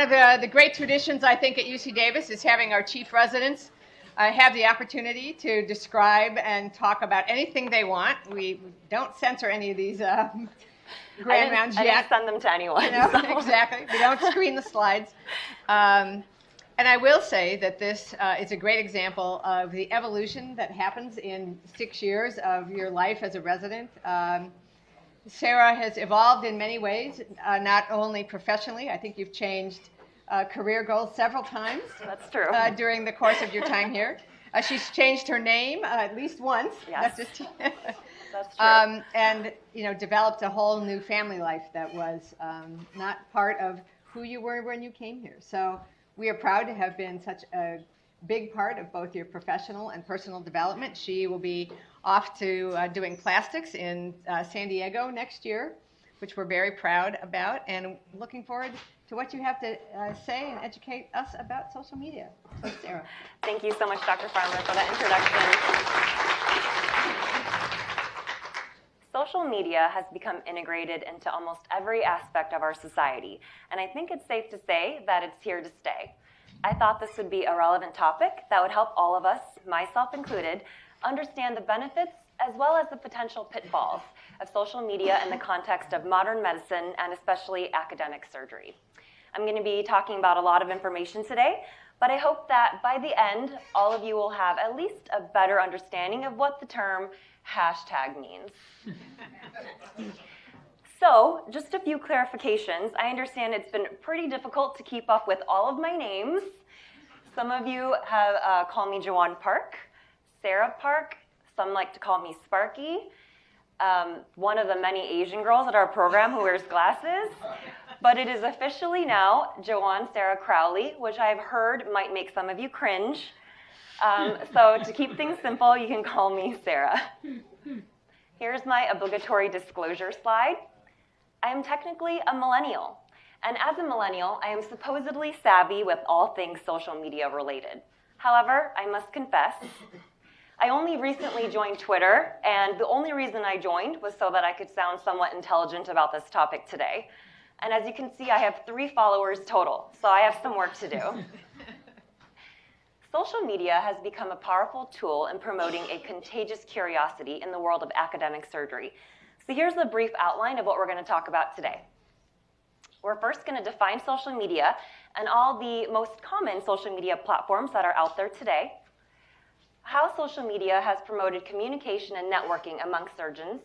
one of the great traditions, I think, at UC Davis is having our chief residents have the opportunity to describe and talk about anything they want. We don't censor any of these grand rounds yet. I didn't send them to anyone. You know, so. Exactly. We don't screen the slides. And I will say that this is a great example of the evolution that happens in 6 years of your life as a resident. Sarah has evolved in many ways, not only professionally. I think you've changed career goals several times. That's true. During the course of your time here. She's changed her name at least once. Yes. That's just That's true. and developed a whole new family life that was not part of who you were when you came here. So we are proud to have been such a big part of both your professional and personal development. She will be off to doing plastics in San Diego next year, which we're very proud about, and looking forward to what you have to say and educate us about social media. So, Sarah. Thank you so much, Dr. Farmer, for that introduction. Social media has become integrated into almost every aspect of our society, and I think it's safe to say that it's here to stay. I thought this would be a relevant topic that would help all of us, myself included, understand the benefits as well as the potential pitfalls of social media in the context of modern medicine and especially academic surgery. I'm going to be talking about a lot of information today, but I hope that by the end, all of you will have at least a better understanding of what the term hashtag means. So, just a few clarifications. I understand it's been pretty difficult to keep up with all of my names. Some of you have called me Joanne Park, Sarah Park. Some like to call me Sparky. One of the many Asian girls at our program who wears glasses. But it is officially now Joanne Sarah Crowley, which I've heard might make some of you cringe. So to keep things simple, you can call me Sarah. Here's my obligatory disclosure slide. I am technically a millennial, and as a millennial, I am supposedly savvy with all things social media related. However, I must confess, I only recently joined Twitter, and the only reason I joined was so that I could sound somewhat intelligent about this topic today. And as you can see, I have 3 followers total, so I have some work to do. Social media has become a powerful tool in promoting a contagious curiosity in the world of academic surgery. So here's a brief outline of what we're going to talk about today. We're first going to define social media and all the most common social media platforms that are out there today, how social media has promoted communication and networking among surgeons,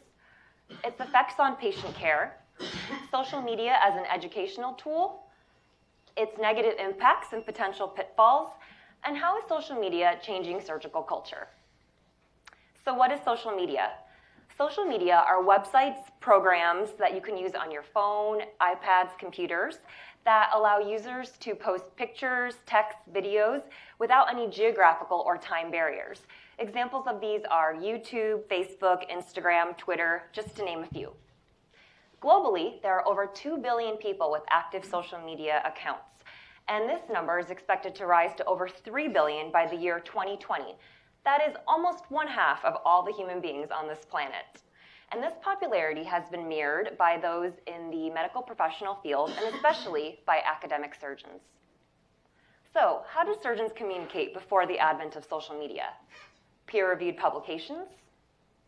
its effects on patient care, social media as an educational tool, its negative impacts and potential pitfalls, and how is social media changing surgical culture. So what is social media? Social media are websites, programs that you can use on your phone, iPads, computers that allow users to post pictures, text, videos without any geographical or time barriers. Examples of these are YouTube, Facebook, Instagram, Twitter, just to name a few. Globally, there are over 2 billion people with active social media accounts, and this number is expected to rise to over 3 billion by the year 2020. That is almost 1/2 of all the human beings on this planet. And this popularity has been mirrored by those in the medical professional field, and especially by academic surgeons. So, how do surgeons communicate before the advent of social media? Peer-reviewed publications,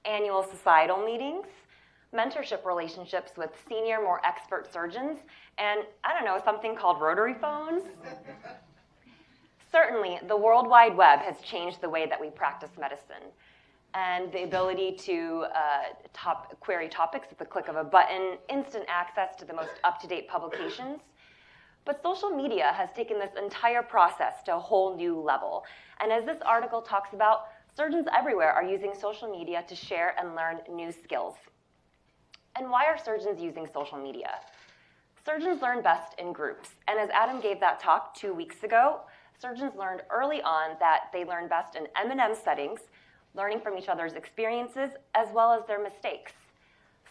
annual societal meetings, mentorship relationships with senior, more expert surgeons, and, I don't know, something called rotary phones? Certainly, the World Wide Web has changed the way that we practice medicine, and the ability to query topics at the click of a button, instant access to the most up-to-date publications. But social media has taken this entire process to a whole new level. And as this article talks about, surgeons everywhere are using social media to share and learn new skills. And why are surgeons using social media? Surgeons learn best in groups, and as Adam gave that talk 2 weeks ago, surgeons learned early on that they learn best in M&M settings, learning from each other's experiences as well as their mistakes.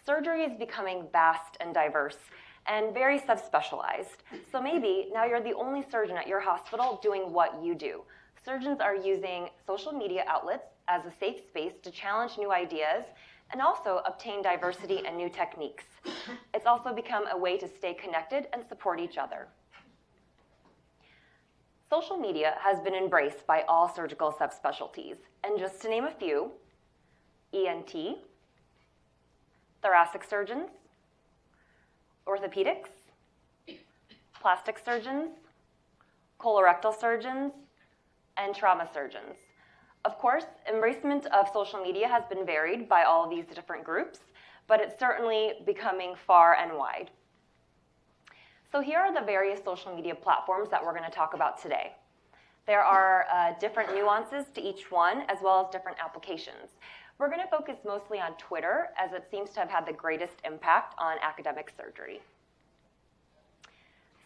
Surgery is becoming vast and diverse and very subspecialized. So maybe now you're the only surgeon at your hospital doing what you do. Surgeons are using social media outlets as a safe space to challenge new ideas and also obtain diversity and new techniques. It's also become a way to stay connected and support each other. Social media has been embraced by all surgical subspecialties, and just to name a few, ENT, thoracic surgeons, orthopedics, plastic surgeons, colorectal surgeons, and trauma surgeons. Of course, embracement of social media has been varied by all of these different groups, but it's certainly becoming far and wide. So here are the various social media platforms that we're going to talk about today. There are different nuances to each one, as well as different applications. We're going to focus mostly on Twitter, as it seems to have had the greatest impact on academic surgery.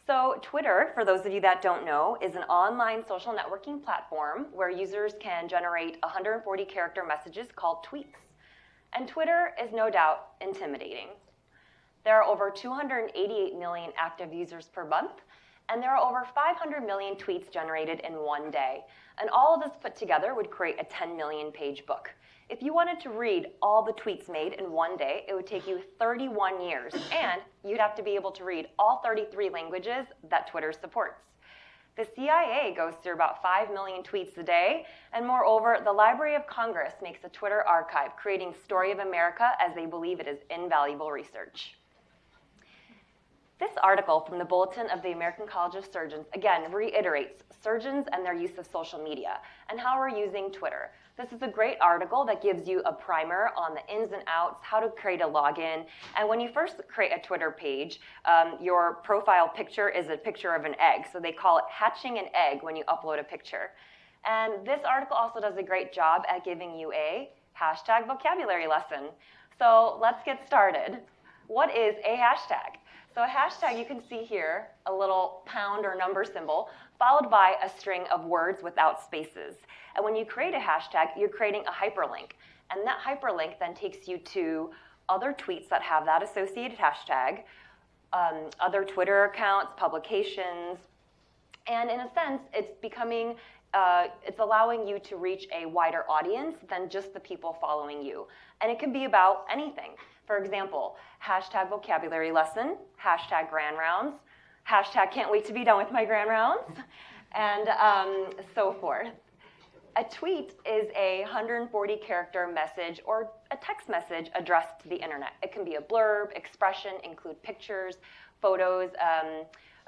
So Twitter, for those of you that don't know, is an online social networking platform where users can generate 140-character messages called tweets. And Twitter is no doubt intimidating. There are over 288 million active users per month, and there are over 500 million tweets generated in one day. And all of this put together would create a 10 million page book. If you wanted to read all the tweets made in one day, it would take you 31 years, and you'd have to be able to read all 33 languages that Twitter supports. The CIA goes through about 5 million tweets a day, and moreover, the Library of Congress makes a Twitter archive, creating Story of America as they believe it is invaluable research. This article from the Bulletin of the American College of Surgeons, again, reiterates surgeons and their use of social media and how we're using Twitter. This is a great article that gives you a primer on the ins and outs, how to create a login. And when you first create a Twitter page, your profile picture is a picture of an egg. So they call it hatching an egg when you upload a picture. And this article also does a great job at giving you a hashtag vocabulary lesson. So let's get started. What is a hashtag? So a hashtag, you can see here, a little pound or number symbol, followed by a string of words without spaces. And when you create a hashtag, you're creating a hyperlink. And that hyperlink then takes you to other tweets that have that associated hashtag, other Twitter accounts, publications. And in a sense, it's becoming, it's allowing you to reach a wider audience than just the people following you. And it can be about anything. For example, hashtag vocabulary lesson, hashtag grand rounds, hashtag can't wait to be done with my grand rounds, and so forth. A tweet is a 140-character message or a text message addressed to the internet. It can be a blurb, expression, include pictures, photos,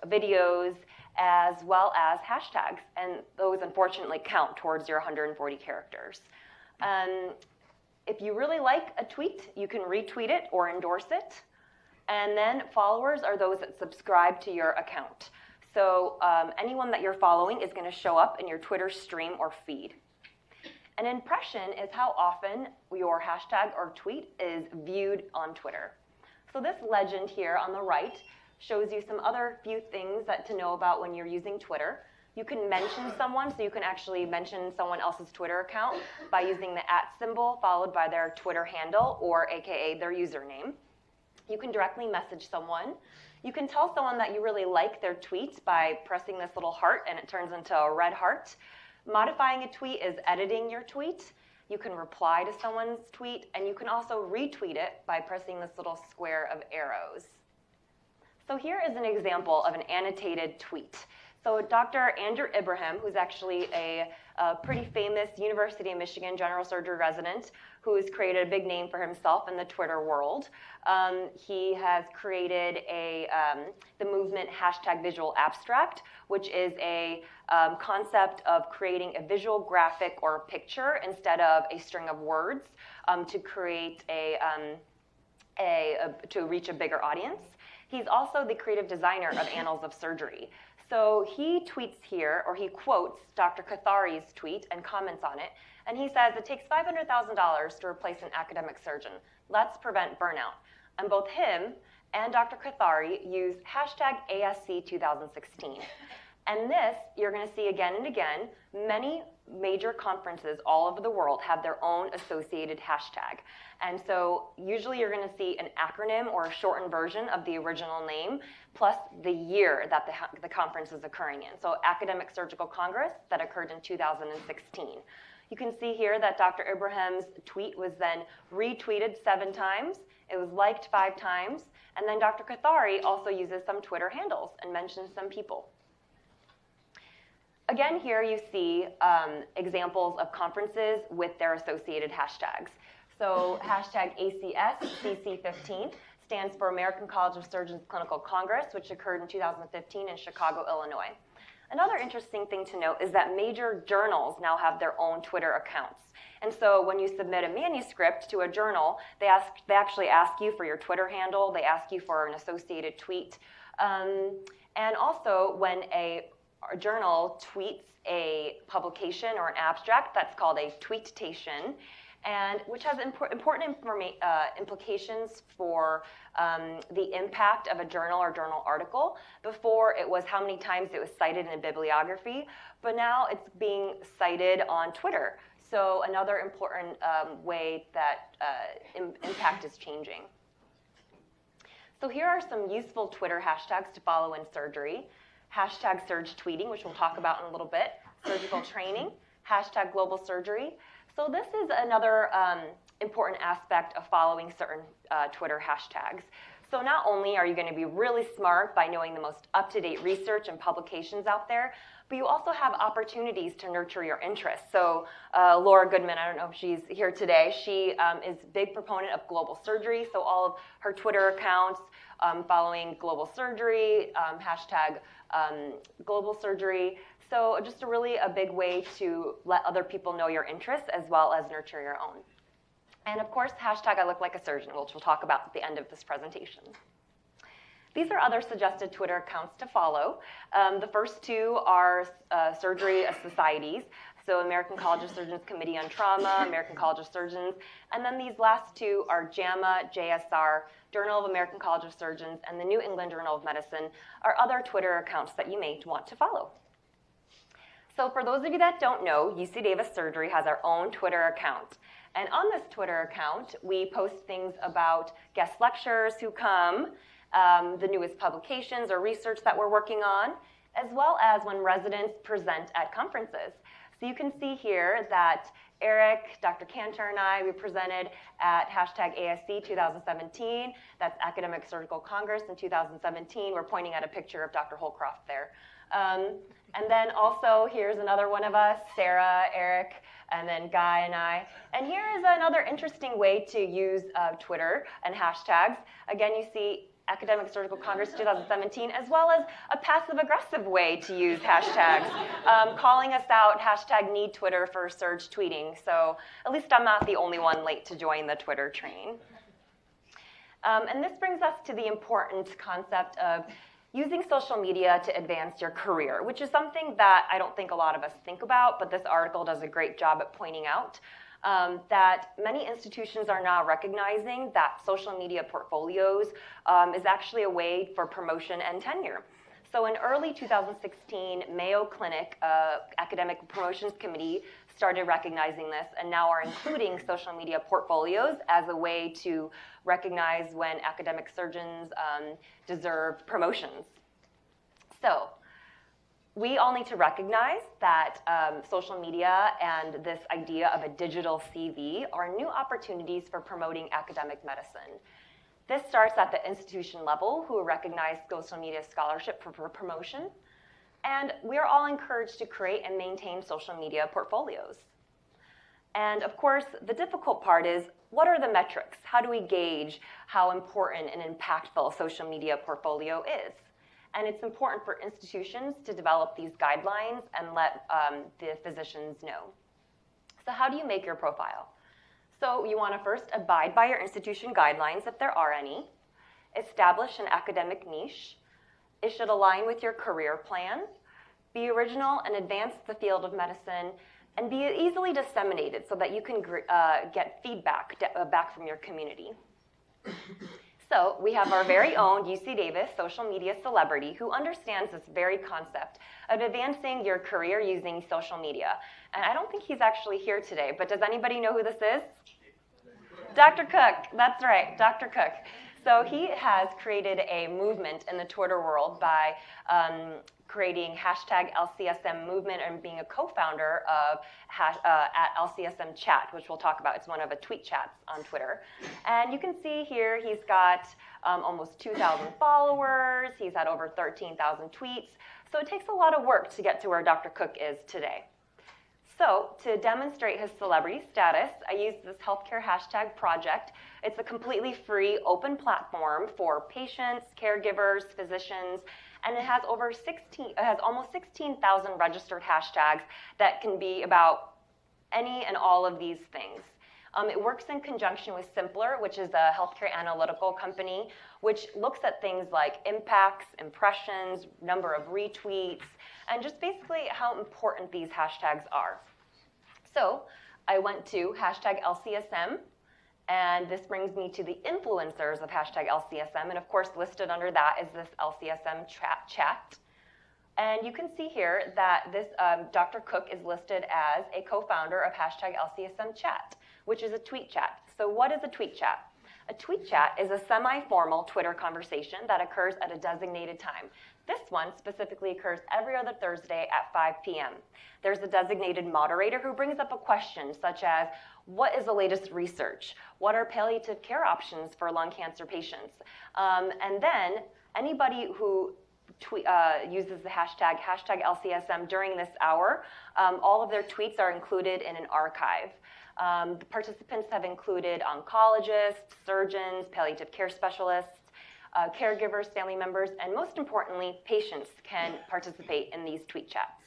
videos, as well as hashtags, and those unfortunately count towards your 140 characters. If you really like a tweet, you can retweet it or endorse it. And then followers are those that subscribe to your account. So anyone that you're following is going to show up in your Twitter stream or feed. An impression is how often your hashtag or tweet is viewed on Twitter. So this legend here on the right shows you some other few things that to know about when you're using Twitter. You can mention someone, so you can actually mention someone else's Twitter account by using the @ symbol followed by their Twitter handle, or AKA their username. You can directly message someone. You can tell someone that you really like their tweet by pressing this little heart, and it turns into a red heart. Modifying a tweet is editing your tweet. You can reply to someone's tweet, and you can also retweet it by pressing this little square of arrows. So here is an example of an annotated tweet. So Dr. Andrew Ibrahim, who's actually a pretty famous University of Michigan general surgery resident who has created a big name for himself in the Twitter world. He has created the movement #VisualAbstract, which is a concept of creating a visual graphic or picture instead of a string of words to create to reach a bigger audience. He's also the creative designer of Annals of Surgery. So he tweets here, or he quotes Dr. Kathari's tweet and comments on it, and he says, it takes $500,000 to replace an academic surgeon. Let's prevent burnout. And both him and Dr. Kathari use #ASC2016. And this, you're going to see again and again, many major conferences all over the world have their own associated hashtag. And so usually you're going to see an acronym or a shortened version of the original name, plus the year that the conference is occurring in. So Academic Surgical Congress that occurred in 2016. You can see here that Dr. Ibrahim's tweet was then retweeted 7 times. It was liked 5 times. And then Dr. Kathari also uses some Twitter handles and mentions some people. Again, here you see examples of conferences with their associated hashtags. So hashtag ACSCC15 stands for American College of Surgeons Clinical Congress, which occurred in 2015 in Chicago, Illinois. Another interesting thing to note is that major journals now have their own Twitter accounts. And so when you submit a manuscript to a journal, they actually ask you for your Twitter handle, they ask you for an associated tweet. And also when a journal tweets a publication or an abstract, that's called a tweetation, and which has important implications for the impact of a journal or journal article. Before, it was how many times it was cited in a bibliography, but now it's being cited on Twitter. So another important way that impact is changing. So here are some useful Twitter hashtags to follow in surgery. Hashtag surge tweeting, which we'll talk about in a little bit. Surgical training. Hashtag global surgery. So this is another important aspect of following certain Twitter hashtags. So not only are you going to be really smart by knowing the most up-to-date research and publications out there, but you also have opportunities to nurture your interests. So Laura Goodman, I don't know if she's here today, she is a big proponent of global surgery, so all of her Twitter accounts following global surgery, hashtag global surgery. So just a big way to let other people know your interests as well as nurture your own. And of course, hashtag I look like a surgeon, which we'll talk about at the end of this presentation. These are other suggested Twitter accounts to follow. The first two are surgery societies. So American College of Surgeons Committee on Trauma, American College of Surgeons, and then these last two are JAMA, JSR, Journal of American College of Surgeons, and the New England Journal of Medicine are other Twitter accounts that you may want to follow. So for those of you that don't know, UC Davis Surgery has our own Twitter account. And on this Twitter account, we post things about guest lecturers who come, the newest publications or research that we're working on, as well as when residents present at conferences. So you can see here that Eric, Dr. Cantor, and I, we presented at hashtag ASC 2017. That's Academic Surgical Congress in 2017. We're pointing at a picture of Dr. Holcroft there. And then also, here's another one of us, Sarah, Eric, and then Guy and I. And here is another interesting way to use Twitter and hashtags. Again, you see Academic Surgical Congress 2017, as well as a passive-aggressive way to use hashtags, calling us out, hashtag need Twitter for surge tweeting. So at least I'm not the only one late to join the Twitter train. And this brings us to the important concept of using social media to advance your career, which is something that I don't think a lot of us think about, but this article does a great job at pointing out. That many institutions are now recognizing that social media portfolios is actually a way for promotion and tenure. So in early 2016, Mayo Clinic Academic Promotions Committee started recognizing this and now are including social media portfolios as a way to recognize when academic surgeons deserve promotions. So we all need to recognize that social media and this idea of a digital CV are new opportunities for promoting academic medicine. This starts at the institution level, who recognize social media scholarship for promotion, and we are all encouraged to create and maintain social media portfolios. And of course, the difficult part is, what are the metrics? How do we gauge how important and impactful a social media portfolio is? And it's important for institutions to develop these guidelines and let the physicians know. So how do you make your profile? So you want to first abide by your institution guidelines, if there are any. Establish an academic niche. It should align with your career plan. Be original and advance the field of medicine. And be easily disseminated so that you can get feedback back from your community. So we have our very own UC Davis social media celebrity who understands this very concept of advancing your career using social media. And I don't think he's actually here today, but does anybody know who this is? Dr. Cook, that's right, Dr. Cook. So he has created a movement in the Twitter world by creating hashtag LCSM movement and being a co-founder of at LCSM chat, which we'll talk about. It's one of the tweet chats on Twitter. And you can see here he's got almost 2,000 followers. He's had over 13,000 tweets. So it takes a lot of work to get to where Dr. Cook is today. So to demonstrate his celebrity status, I used this healthcare hashtag project. It's a completely free, open platform for patients, caregivers, physicians, and it has almost 16,000 registered hashtags that can be about any and all of these things. It works in conjunction with Simpler, which is a healthcare analytical company, which looks at things like impacts, impressions, number of retweets, and just basically how important these hashtags are. So I went to hashtag LCSM, and this brings me to the influencers of hashtag LCSM, and of course listed under that is this LCSM chat. And you can see here that this Dr. Cook is listed as a co-founder of hashtag LCSM chat, which is a tweet chat. So what is a tweet chat? A tweet chat is a semi-formal Twitter conversation that occurs at a designated time. This one specifically occurs every other Thursday at 5 p.m. There's a designated moderator who brings up a question such as, what is the latest research? What are palliative care options for lung cancer patients? And then anybody who uses the hashtag LCSM during this hour, all of their tweets are included in an archive. The participants have included oncologists, surgeons, palliative care specialists, caregivers, family members, and most importantly, patients can participate in these tweet chats.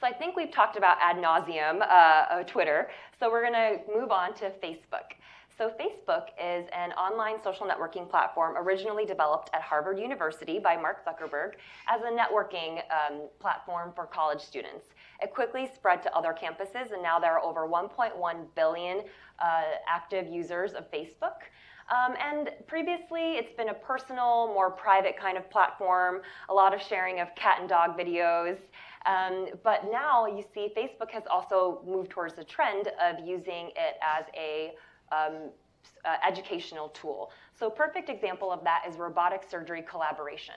So I think we've talked about ad nauseum Twitter, so we're going to move on to Facebook. So Facebook is an online social networking platform originally developed at Harvard University by Mark Zuckerberg as a networking platform for college students. It quickly spread to other campuses, and now there are over 1.1 billion active users of Facebook. And previously, it's been a personal, more private kind of platform, a lot of sharing of cat and dog videos. But now you see Facebook has also moved towards the trend of using it as a educational tool. So a perfect example of that is robotic surgery collaboration.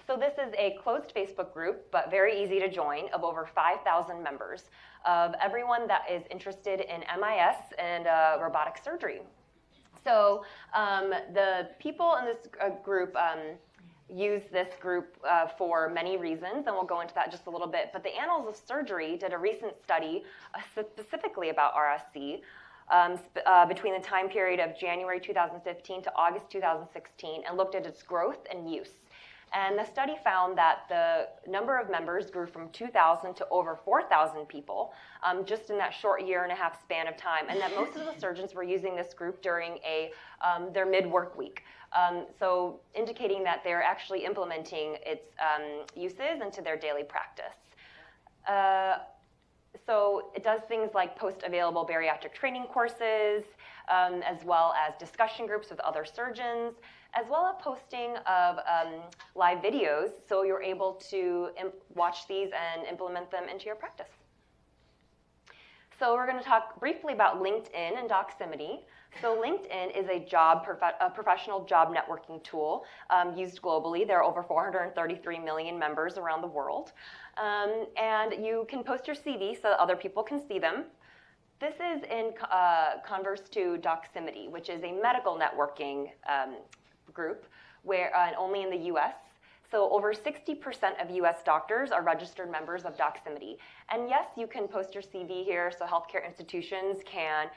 So this is a closed Facebook group, but very easy to join, of over 5,000 members, of everyone that is interested in MIS and robotic surgery. So the people in this group use this group for many reasons, and we'll go into that just a little bit. But the Annals of Surgery did a recent study specifically about RSC between the time period of January 2015 to August 2016 and looked at its growth and use. And the study found that the number of members grew from 2,000 to over 4,000 people just in that short year-and-a-half span of time, and that most of the surgeons were using this group during their mid-work week. So indicating that they're actually implementing its uses into their daily practice. So it does things like post available bariatric training courses, as well as discussion groups with other surgeons, as well as posting of live videos, so you're able to watch these and implement them into your practice. So we're going to talk briefly about LinkedIn and Doximity. So LinkedIn is a professional job networking tool used globally. There are over 433 million members around the world. And you can post your CV so that other people can see them. This is in converse to Doximity, which is a medical networking group where only in the US. So over 60% of US doctors are registered members of Doximity. And yes, you can post your CV here so healthcare institutions can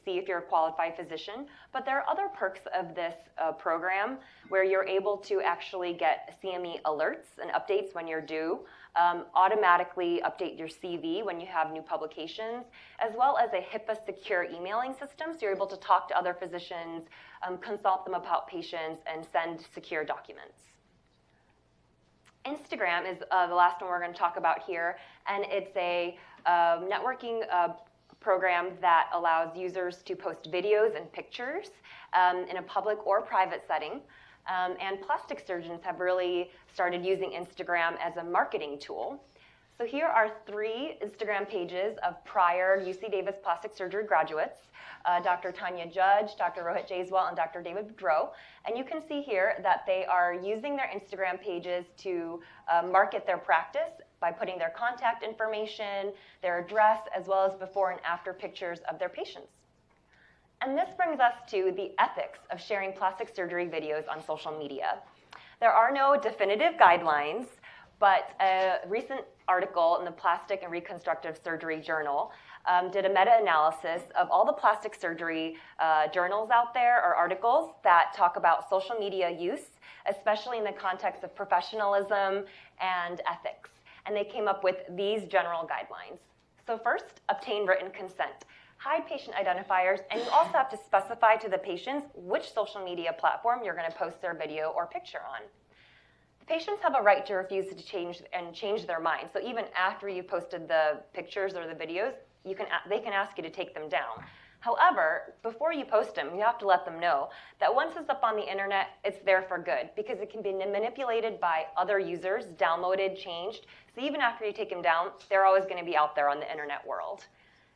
see if you're a qualified physician. But there are other perks of this program where you're able to actually get CME alerts and updates when you're due, automatically update your CV when you have new publications, as well as a HIPAA secure emailing system, so you're able to talk to other physicians, consult them about patients, and send secure documents. Instagram is the last one we're going to talk about here, and it's a networking program that allows users to post videos and pictures in a public or private setting. And plastic surgeons have really started using Instagram as a marketing tool. So here are 3 Instagram pages of prior UC Davis plastic surgery graduates, Dr. Tanya Judge, Dr. Rohit Jaiswal, and Dr. David Boudreau. And you can see here that they are using their Instagram pages to market their practice by putting their contact information, their address, as well as before and after pictures of their patients. And this brings us to the ethics of sharing plastic surgery videos on social media. There are no definitive guidelines, but a recent article in the Plastic and Reconstructive Surgery Journal did a meta-analysis of all the plastic surgery journals out there or articles that talk about social media use, especially in the context of professionalism and ethics. And they came up with these general guidelines. So first, obtain written consent. Hide patient identifiers, and you also have to specify to the patients which social media platform you're going to post their video or picture on. The patients have a right to refuse to change their mind. So even after you posted the pictures or the videos, they can ask you to take them down. However, before you post them, you have to let them know that once it's up on the internet, it's there for good, because it can be manipulated by other users, downloaded, changed. So even after you take them down, they're always going to be out there on the internet world.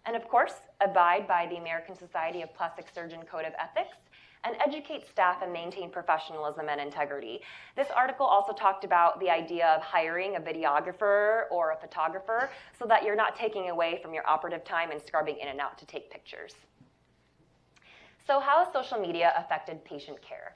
And of course, abide by the American Society of Plastic Surgeon Code of Ethics, and educate staff and maintain professionalism and integrity. This article also talked about the idea of hiring a videographer or a photographer so that you're not taking away from your operative time and scrubbing in and out to take pictures. So how has social media affected patient care?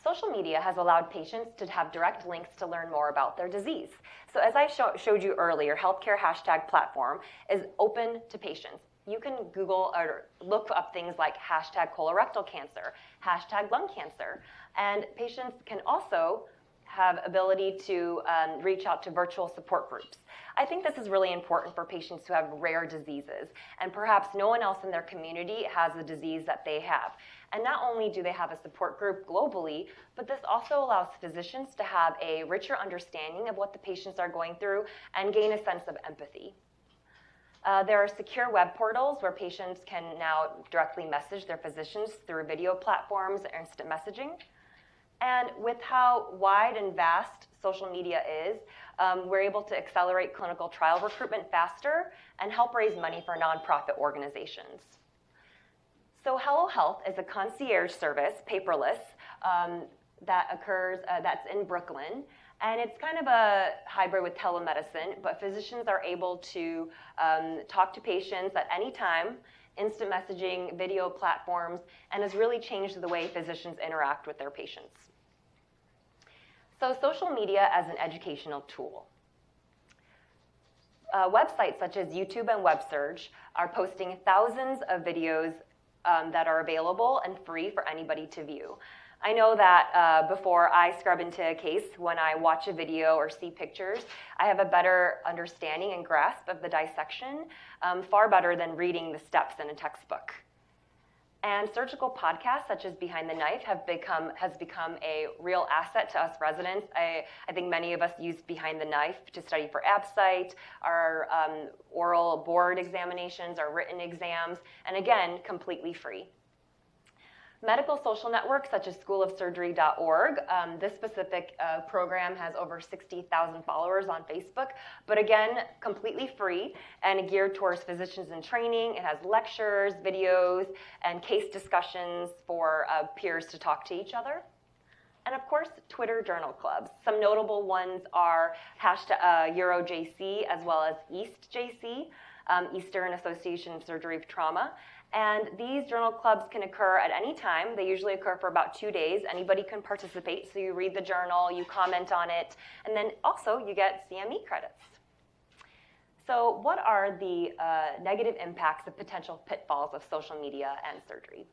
Social media has allowed patients to have direct links to learn more about their disease. So as I showed you earlier, healthcare hashtag platform is open to patients. You can Google or look up things like hashtag colorectal cancer, hashtag lung cancer, and patients can also have ability to reach out to virtual support groups. I think this is really important for patients who have rare diseases, and perhaps no one else in their community has a disease that they have. And not only do they have a support group globally, but this also allows physicians to have a richer understanding of what the patients are going through and gain a sense of empathy. There are secure web portals where patients can now directly message their physicians through video platforms or instant messaging. And with how wide and vast social media is, we're able to accelerate clinical trial recruitment faster and help raise money for nonprofit organizations. So Hello Health is a concierge service, paperless, that's in Brooklyn. And it's kind of a hybrid with telemedicine, but physicians are able to talk to patients at any time, instant messaging, video platforms, and has really changed the way physicians interact with their patients. So social media as an educational tool. Websites such as YouTube and WebSurge are posting thousands of videos that are available and free for anybody to view. I know that before I scrub into a case, when I watch a video or see pictures, I have a better understanding and grasp of the dissection, far better than reading the steps in a textbook. And surgical podcasts such as Behind the Knife has become a real asset to us residents. I think many of us use Behind the Knife to study for ABSITE, our oral board examinations, our written exams, and again, completely free. Medical social networks such as schoolofsurgery.org. This specific program has over 60,000 followers on Facebook, but again, completely free and geared towards physicians in training. It has lectures, videos, and case discussions for peers to talk to each other. And of course, Twitter journal clubs. Some notable ones are EuroJC as well as EastJC, Eastern Association of Surgery of Trauma. And these journal clubs can occur at any time. They usually occur for about 2 days. Anybody can participate. So you read the journal, you comment on it, and then also you get CME credits. So what are the negative impacts of potential pitfalls of social media and surgery?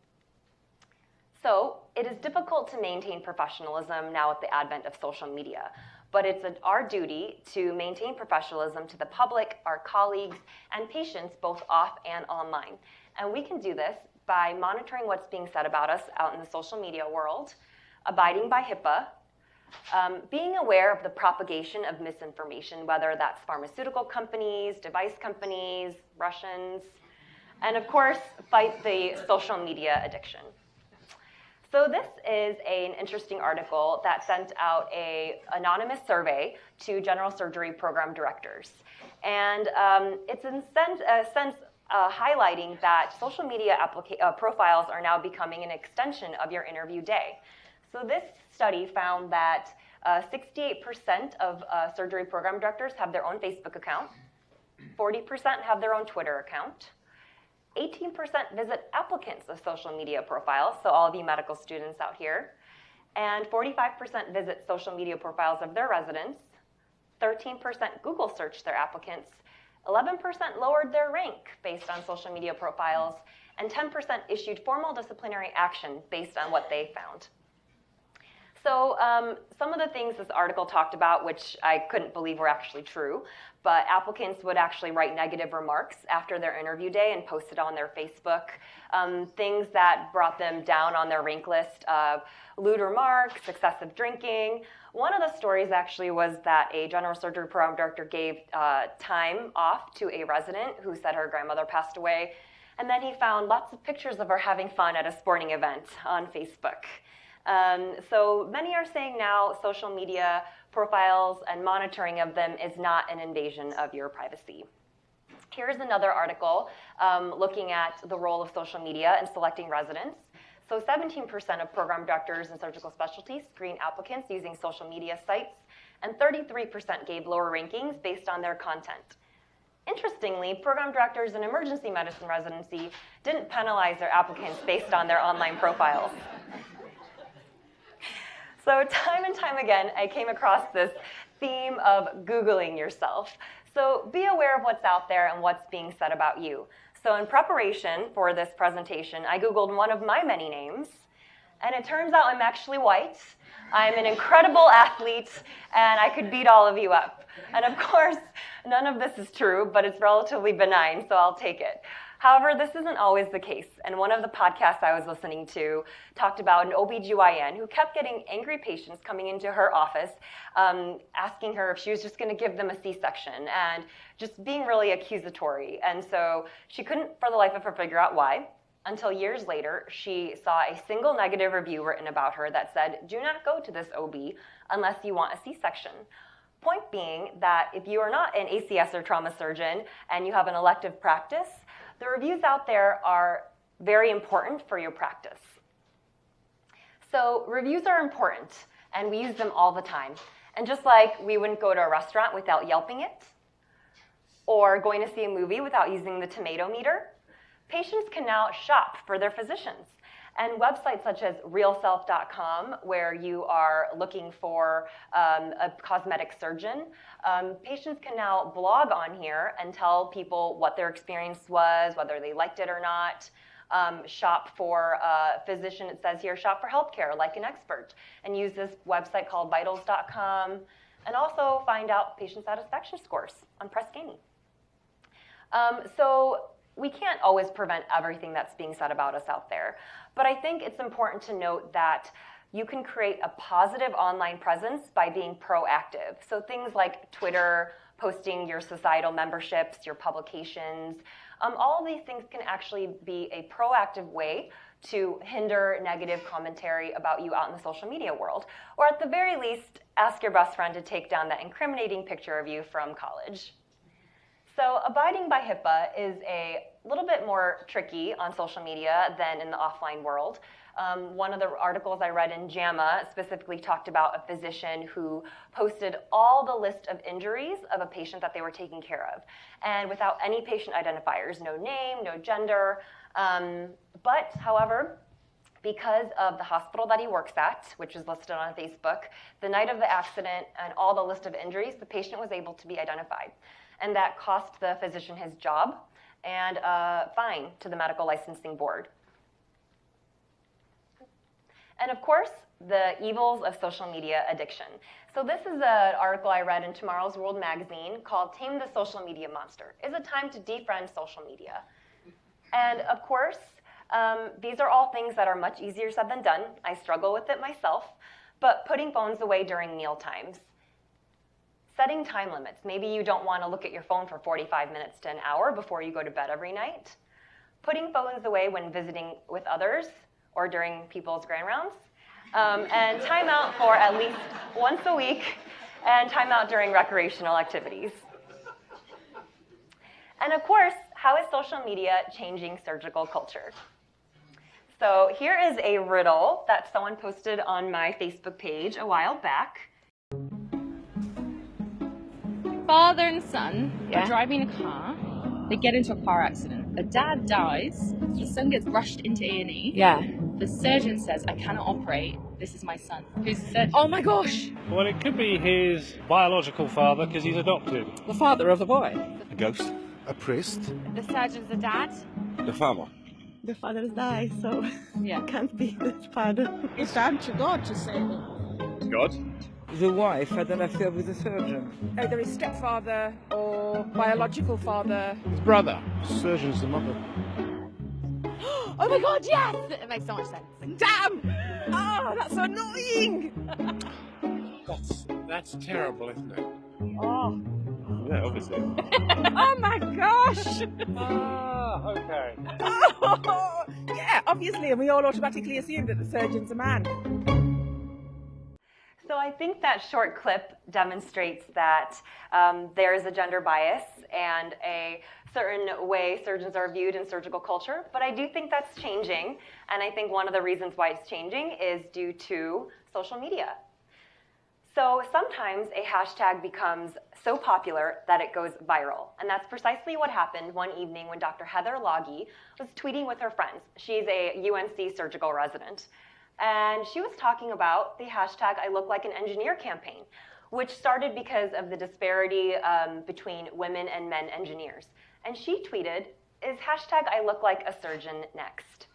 So it is difficult to maintain professionalism now with the advent of social media, but it's our duty to maintain professionalism to the public, our colleagues, and patients both off and online. And we can do this by monitoring what's being said about us out in the social media world, abiding by HIPAA, being aware of the propagation of misinformation, whether that's pharmaceutical companies, device companies, Russians, and of course, fight the social media addiction. So this is an interesting article that sent out an anonymous survey to general surgery program directors. And it's in a sense highlighting that social media profiles are now becoming an extension of your interview day. So this study found that 68% of surgery program directors have their own Facebook account, 40% have their own Twitter account, 18% visit applicants of social media profiles, so all of you medical students out here, and 45% visit social media profiles of their residents, 13% Google search their applicants, 11% lowered their rank based on social media profiles, and 10% issued formal disciplinary action based on what they found. So some of the things this article talked about, which I couldn't believe were actually true, but applicants would actually write negative remarks after their interview day and post it on their Facebook. Things that brought them down on their rank list, lewd remarks, excessive drinking. One of the stories actually was that a general surgery program director gave time off to a resident who said her grandmother passed away, and then he found lots of pictures of her having fun at a sporting event on Facebook. So many are saying now social media profiles and monitoring of them is not an invasion of your privacy. Here's another article looking at the role of social media in selecting residents. So 17% of program directors in surgical specialties screen applicants using social media sites, and 33% gave lower rankings based on their content. Interestingly, program directors in emergency medicine residency didn't penalize their applicants based on their online profiles. So time and time again, I came across this theme of Googling yourself. So be aware of what's out there and what's being said about you. So in preparation for this presentation, I Googled one of my many names, and it turns out I'm actually white. I'm an incredible athlete, and I could beat all of you up. And of course, none of this is true, but it's relatively benign, so I'll take it. However, this isn't always the case, and one of the podcasts I was listening to talked about an OBGYN who kept getting angry patients coming into her office, asking her if she was just going to give them a C-section, and just being really accusatory. And so she couldn't, for the life of her, figure out why, until years later, she saw a single negative review written about her that said, "Do not go to this OB unless you want a C-section." Point being that if you are not an ACS or trauma surgeon and you have an elective practice, the reviews out there are very important for your practice. So reviews are important, and we use them all the time. And just like we wouldn't go to a restaurant without Yelping it, or going to see a movie without using the tomato meter, patients can now shop for their physicians. And websites such as realself.com, where you are looking for a cosmetic surgeon, patients can now blog on here and tell people what their experience was, whether they liked it or not. Shop for a physician, it says here, shop for healthcare like an expert, and use this website called vitals.com, and also find out patient satisfaction scores on Press Ganey. So we can't always prevent everything that's being said about us out there. But I think it's important to note that you can create a positive online presence by being proactive. So things like Twitter, posting your societal memberships, your publications, all of these things can actually be a proactive way to hinder negative commentary about you out in the social media world. Or at the very least, ask your best friend to take down that incriminating picture of you from college. So abiding by HIPAA is a little bit more tricky on social media than in the offline world. One of the articles I read in JAMA specifically talked about a physician who posted all the list of injuries of a patient that they were taking care of, and without any patient identifiers, no name, no gender. But however, because of the hospital that he works at, which is listed on Facebook, the night of the accident and all the list of injuries, the patient was able to be identified. And that cost the physician his job and a fine to the medical licensing board. And of course, the evils of social media addiction. So this is an article I read in Tomorrow's World magazine called "Tame the Social Media Monster. Is it time to defriend social media?" And of course, these are all things that are much easier said than done. I struggle with it myself, but putting phones away during meal times, setting time limits. Maybe you don't want to look at your phone for 45 minutes to an hour before you go to bed every night. Putting phones away when visiting with others or during people's grand rounds, and time out for at least once a week, and time out during recreational activities. And of course, how is social media changing surgical culture? So here is a riddle that someone posted on my Facebook page a while back. Father and son are driving a car. They get into a car accident. The dad dies. The son gets rushed into A&E. Yeah. The surgeon says, I cannot operate. This is my son. Who's the surgeon? Oh my gosh! Well, it could be his biological father because he's adopted. The father of the boy. A ghost. A priest. The surgeon's the dad. The farmer. The father died, so Yeah. can't be the father. It's up to God to say it. God. The wife had an affair with the surgeon. Either his stepfather or biological father. His brother. Surgeon's the mother. Oh my God, yes! It makes so much sense. Damn! Oh, that's so annoying! That's terrible, isn't it? Oh, Yeah, obviously. oh my gosh! Ah, okay. Oh, yeah, obviously, and we all automatically assume that the surgeon's a man. So I think that short clip demonstrates that there is a gender bias and a certain way surgeons are viewed in surgical culture, but I do think that's changing, and I think one of the reasons why it's changing is due to social media. So sometimes a hashtag becomes so popular that it goes viral, and that's precisely what happened one evening when Dr. Heather Logge was tweeting with her friends. She's a UNC surgical resident. And she was talking about the hashtag I Look Like an Engineer campaign, which started because of the disparity between women and men engineers. And she tweeted, is hashtag I Look Like a Surgeon next?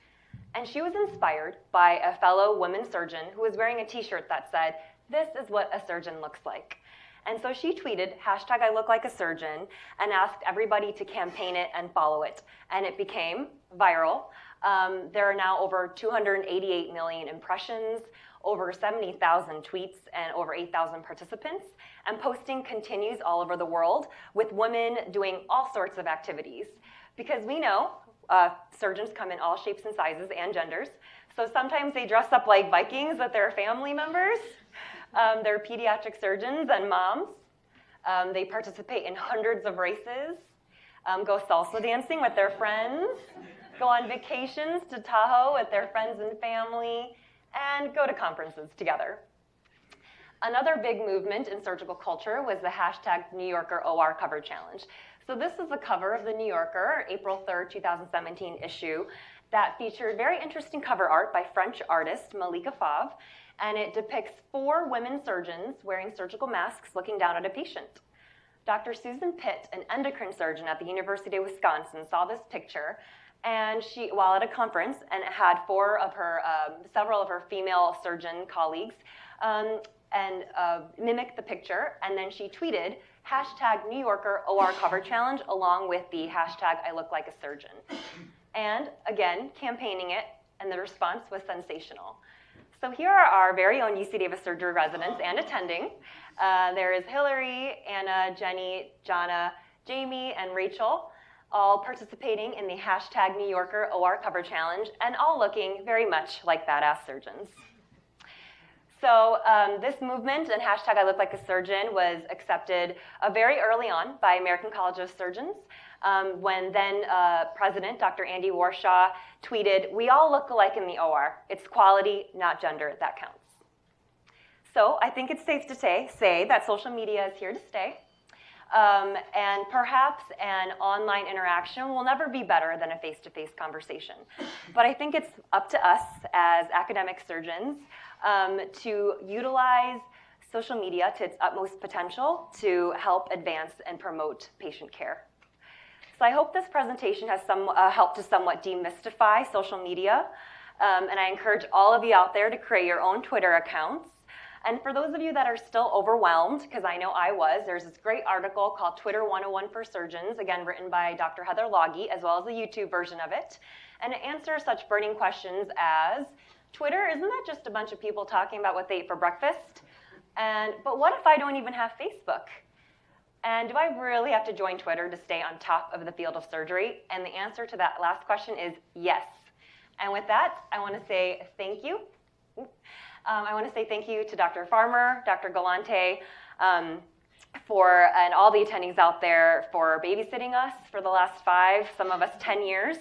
And she was inspired by a fellow woman surgeon who was wearing a t-shirt that said, this is what a surgeon looks like. And so she tweeted, hashtag I Look Like a Surgeon, and asked everybody to campaign it and follow it. And it became viral. There are now over 288 million impressions, over 70,000 tweets, and over 8,000 participants. And posting continues all over the world with women doing all sorts of activities. Because we know surgeons come in all shapes and sizes and genders. So sometimes they dress up like Vikings with their family members. They're pediatric surgeons and moms. They participate in hundreds of races, go salsa dancing with their friends, go on vacations to Tahoe with their friends and family, and go to conferences together. Another big movement in surgical culture was the hashtag New Yorker OR cover challenge. So this is the cover of the New Yorker, April 3rd, 2017 issue that featured very interesting cover art by French artist Malika Favre, and it depicts 4 women surgeons wearing surgical masks looking down at a patient. Dr. Susan Pitt, an endocrine surgeon at the University of Wisconsin, saw this picture, and she, while at a conference, and had several of her female surgeon colleagues, mimic the picture, and then she tweeted, hashtag New Yorker OR cover challenge, along with the hashtag I Look Like a Surgeon. And again, campaigning it, and the response was sensational. So here are our very own UC Davis surgery residents and attending. There is Hillary, Anna, Jenny, Jana, Jamie, and Rachel, all participating in the hashtag New Yorker OR cover challenge, and all looking very much like badass surgeons. So this movement and hashtag I Look Like a Surgeon was accepted very early on by American College of Surgeons when then President Dr. Andy Warshaw tweeted, we all look alike in the OR. It's quality, not gender, that counts. So I think it's safe to say that social media is here to stay. And perhaps an online interaction will never be better than a face-to-face conversation. But I think it's up to us as academic surgeons to utilize social media to its utmost potential to help advance and promote patient care. So I hope this presentation has helped to somewhat demystify social media. And I encourage all of you out there to create your own Twitter accounts. And for those of you that are still overwhelmed, because I know I was, there's this great article called Twitter 101 for Surgeons, again written by Dr. Heather Logge, as well as a YouTube version of it. And it answers such burning questions as, Twitter, isn't that just a bunch of people talking about what they ate for breakfast? But what if I don't even have Facebook? And do I really have to join Twitter to stay on top of the field of surgery? And the answer to that last question is yes. And with that, I want to say thank you. I want to say thank you to Dr. Farmer, Dr. Galante, and all the attendings out there for babysitting us for the last 5, some of us 10 years.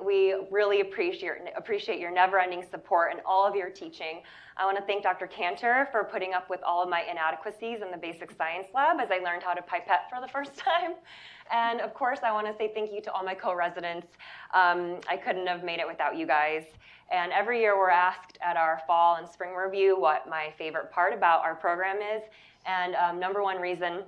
We really appreciate your never-ending support and all of your teaching. I want to thank Dr. Cantor for putting up with all of my inadequacies in the basic science lab as I learned how to pipette for the first time. And of course, I want to say thank you to all my co-residents. I couldn't have made it without you guys. And every year we're asked at our fall and spring review what my favorite part about our program is. And number one reason,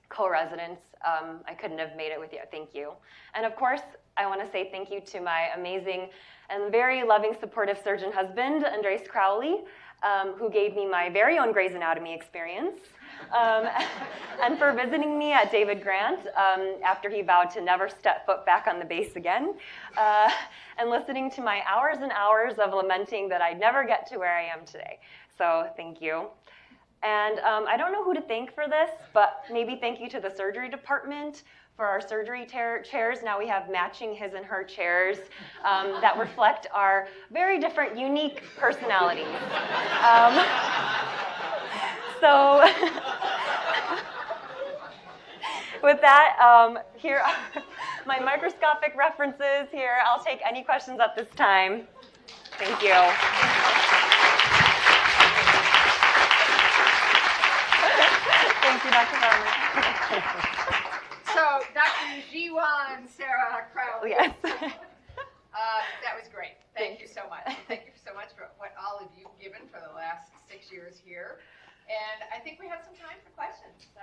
co-residents. I couldn't have made it with you. Thank you. And of course, I want to say thank you to my amazing and very loving, supportive surgeon husband, Andres Crowley, who gave me my very own Grey's Anatomy experience, and for visiting me at David Grant after he vowed to never step foot back on the base again, and listening to my hours and hours of lamenting that I'd never get to where I am today. So thank you. And I don't know who to thank for this, but maybe thank you to the surgery department for our surgery chairs. Now we have matching his and her chairs that reflect our very different, unique personalities. So with that, here are my microscopic references here. I'll take any questions at this time. Thank you. Thank you, Dr. Farmer. So, Dr. Jiwan Sarah Crowley. Yes. That was great. Thank you so much. Thank you so much for what all of you've given for the last 6 years here. And I think we have some time for questions. So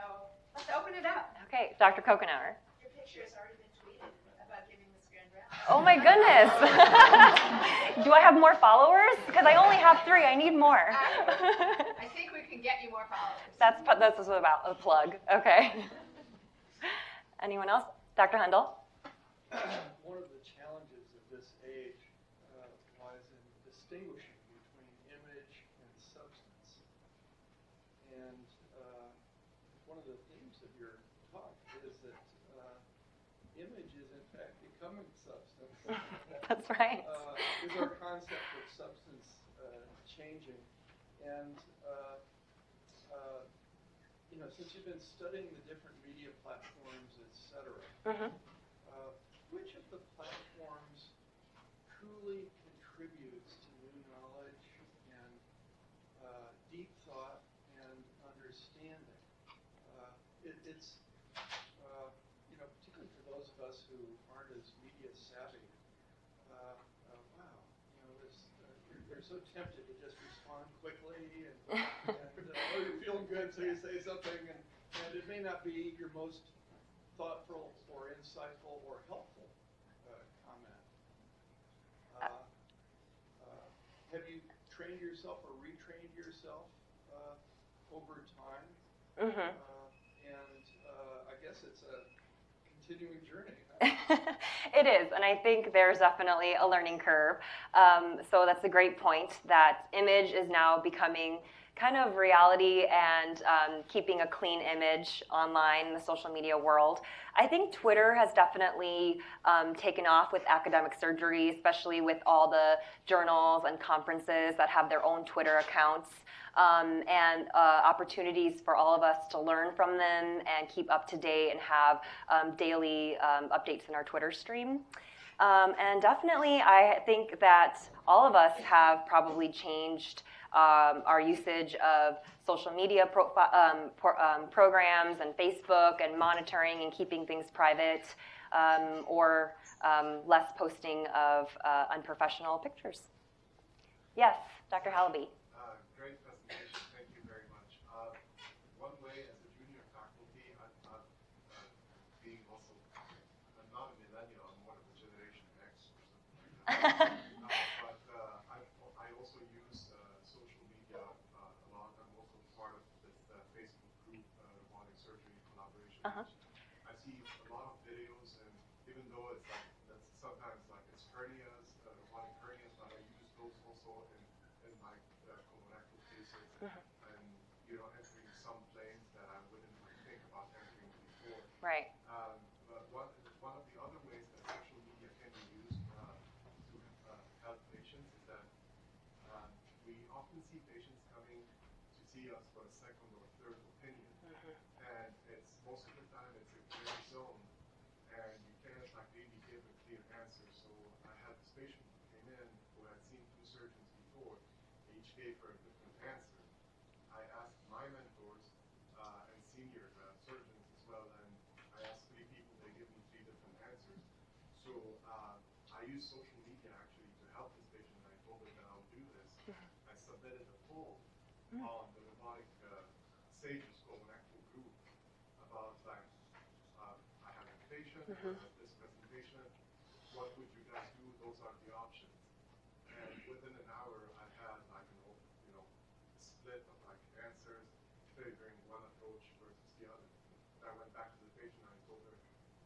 let's open it up. Okay, Dr. Kokenauer. Your picture has already been tweeted about giving this grand round. Oh my goodness. Do I have more followers? Because I only have 3. I need more. I think we can get you more followers. That's about a plug. Okay. Anyone else? Dr. Hundle? One of the challenges of this age lies in distinguishing between image and substance. And one of the themes of your talk is that image is in fact becoming substance. That's right. Is our concept of substance changing? And since you've been studying the different media platforms, etc., which of the platforms truly contributes to new knowledge and deep thought and understanding? It's particularly for those of us who aren't as media savvy. They're so tempted to just respond quickly and you're feeling good, so you say something, and it may not be your most thoughtful or insightful or helpful comment. Have you trained yourself or retrained yourself over time? I guess it's a continuing journey. It is, and I think there's definitely a learning curve. So that's a great point that image is now becoming kind of reality and keeping a clean image online in the social media world. I think Twitter has definitely taken off with academic surgery, especially with all the journals and conferences that have their own Twitter accounts, and opportunities for all of us to learn from them and keep up to date and have daily updates in our Twitter stream. And definitely, I think that all of us have probably changed our usage of social media programs and Facebook and monitoring and keeping things private, or less posting of unprofessional pictures. Yes, Dr. Hallaby. Great presentation. Thank you very much. One way, as a junior faculty, I'm not being also, I'm not a millennial, I'm more of a Generation X or something like that. I also use social media a lot. I'm also part of this Facebook group, Robotic Surgery Collaboration. I see a lot of videos, and even though it's like, that's sometimes like it's hernias, robotic hernias, but I use those also in my colorectal cases, and entering some planes that I wouldn't think about entering before. Right. But one of the other ways that social media can be used to see patients coming to see us for a second or third opinion, and it's most of the time it's a gray zone, and you can't like really give a clear answer. So I had this patient who came in who had seen 2 surgeons before. They each gave her a different answer. I asked my mentors and senior surgeons as well, and I asked 3 people. They gave me 3 different answers. So I used social media actually to help this patient. I told her that I'll do this. I submitted a poll on the robotic sages colorectal group about like I have a patient, I have this presentation. What would you guys do? Those are the options. And within an hour, I had like an split of like answers favoring one approach versus the other. I went back to the patient and I told her,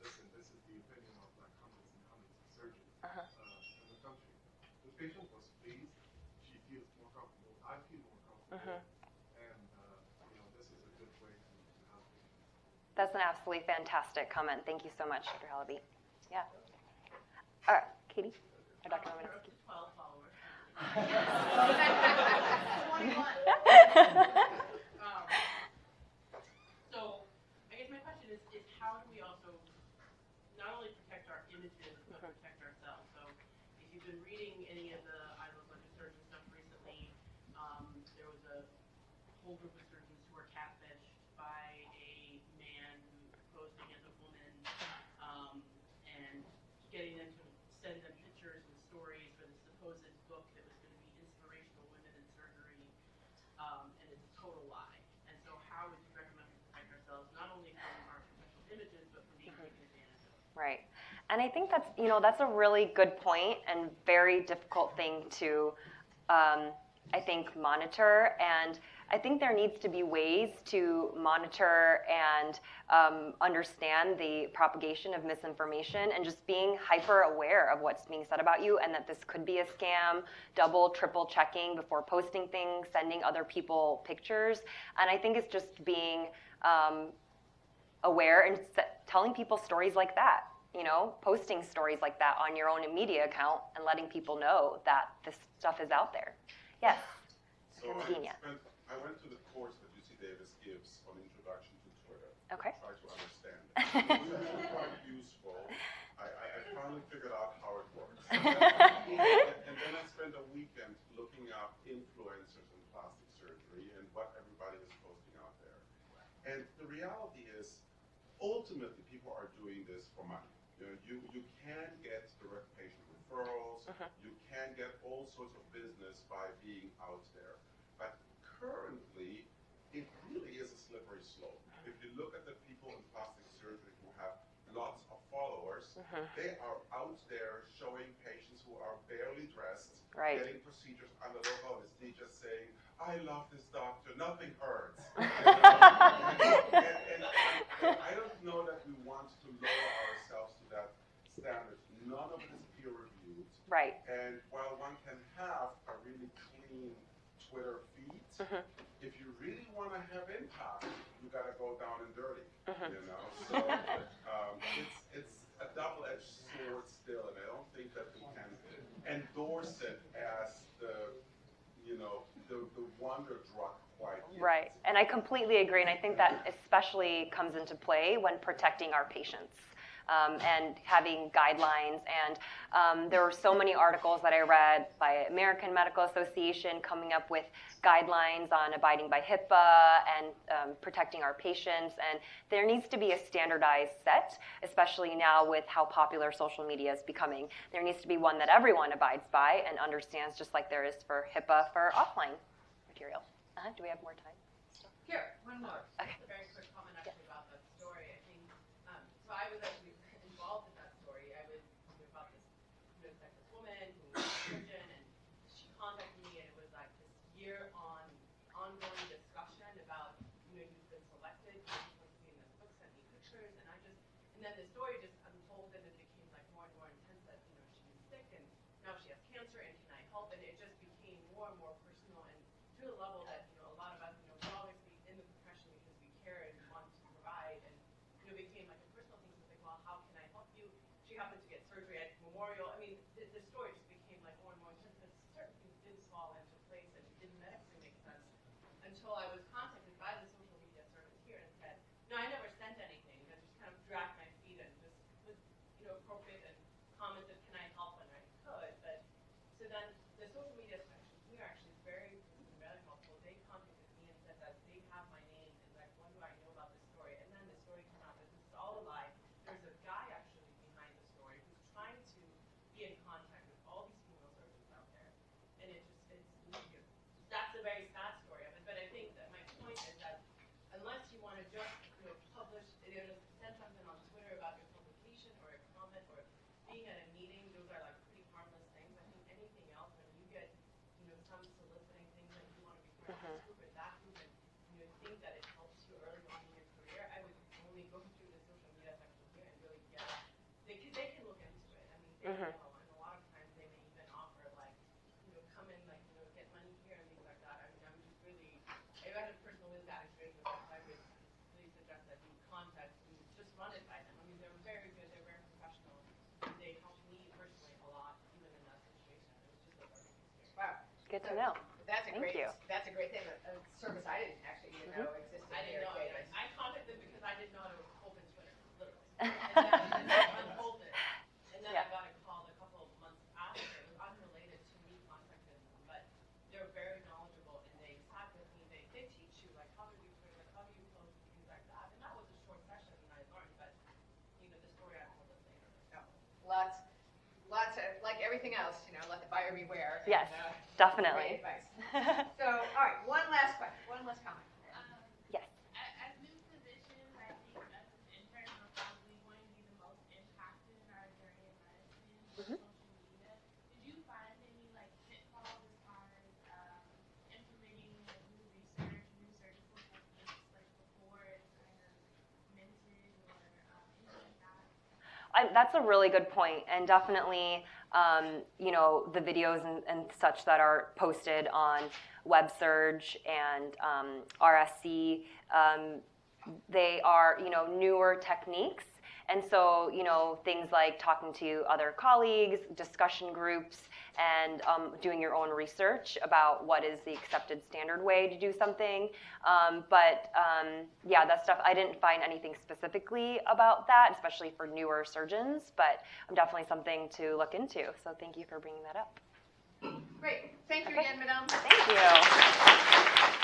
listen, this is the opinion of like hundreds and hundreds of surgeons in the country. The patient was pleased. She feels more comfortable. I feel more comfortable. And this is a good way to help patients. That's an absolutely fantastic comment. Thank you so much, Dr. Halaby. Yeah. All right, Katie or Dr. Romanowski. 12 followers. 21. So I guess my question is how do we also not only protect our images, but protect ourselves? So if you've been reading any of the I Love Lunch Surgeon stuff recently, there was a whole group of surgeons who were catfished by a man who posing as a woman and getting them to send them pictures and stories for the supposed book that was going to be inspirational women in surgery, and it's a total lie. And so how would you recommend we protect ourselves, not only from our professional images, but from being taken advantage of? Right. And I think that's a really good point and very difficult thing to, I think, monitor. And I think there needs to be ways to monitor and understand the propagation of misinformation and just being hyper aware of what's being said about you and that this could be a scam, double, triple checking before posting things, sending other people pictures. And I think it's just being aware and telling people stories like that, posting stories like that on your own media account and letting people know that this stuff is out there. Yes. So I went to the course that UC Davis gives on Introduction to Twitter. Okay. Try to understand it. It's actually quite useful. I finally figured out how it works. And then I spent a weekend looking up influencers in plastic surgery and what everybody is posting out there. And the reality is, ultimately, people are doing this for money. You can get direct patient referrals. You can get all sorts of business by being out there. But currently, it really is a slippery slope. If you look at the people in plastic surgery who have lots of followers, they are out there showing patients who are barely dressed, getting procedures under their honesty, just saying, I love this doctor, nothing hurts. and I don't know that we want to lower ourselves to that standard. None of it is peer reviewed. Right. And while one can have a really clean Twitter feed, if you really want to have impact, you got to go down and dirty. So it's a double-edged sword still, and I don't think that we can endorse it as the wonder drug quite yet. Right. And I completely agree, and I think that especially comes into play when protecting our patients. And having guidelines. And there were so many articles that I read by American Medical Association coming up with guidelines on abiding by HIPAA and protecting our patients. And there needs to be a standardized set, especially now with how popular social media is becoming. There needs to be one that everyone abides by and understands, just like there is for HIPAA for offline material. Do we have more time? Here, one more. Okay. Just a very quick comment actually about that story. I think, so I was actually involved in that story. I was about this Texas woman who was a surgeon, and she contacted me, and it was like this ongoing discussion about, you've been selected, you're supposed to be in this book, send me pictures, and then the story just unfolded and became like more and more intense that, she was sick, and now she has cancer, and can I help? And it just became more and more personal, and to the level that, a lot of us, we're obviously in the profession because we care and want to provide, and, it became like a personal thing. So like, well, how can I help you? She happened to get surgery at Memorial. I mean, the story just became like more and more intense, but certain things didn't fall into place, and it didn't medically make want to just publish, send something on Twitter about your publication or a comment or being at a meeting, those are like pretty harmless things. I think anything else, when you get some soliciting things that you want to be part of this group or that group, and think that it helps you early on in your career, I would only go through the social media section here and really get because they can look into it. I mean, they can know, and a lot of times they may even offer like come in like get money here and things like that. I mean, I would just really, if I had a person with that experience with us, I would really suggest that you contact and just run it by them. I mean, they're very good, they're very professional. They helped me personally a lot, even in that situation. It was just a learning experience. Wow. Good to know. That's a Thank great, you. That's a great thing. A service I didn't actually even know existed I here didn't know. at Davis. I contacted them because I didn't know how to open Twitter, literally. And then I unfolded it. And then I got a call a couple of months after. It was unrelated to me contacting them, but they're very knowledgeable and they sat with me. They teach you like how to do Twitter, how do you post, things like that. And that was a short session and I learned, but the story I told them later. No. Lots of, like everything else, let the buyer beware. Yes, and, definitely. great advice. So, all right, one last question, one last comment. Yes. As new physicians, I think us as interns are probably going to be the most impacted in our journey in medicine with social media. Did you find any pitfalls as far as implementing new research, new surgical techniques before it's kind of minted or anything like that? That's a really good point, and definitely, the videos and such that are posted on WebSurge and RSC, they are, newer techniques. And so, things like talking to other colleagues, discussion groups, and doing your own research about what is the accepted standard way to do something. Yeah, that stuff, I didn't find anything specifically about that, especially for newer surgeons, but definitely something to look into. So thank you for bringing that up. Great. Thank you again, Madame. Thank you.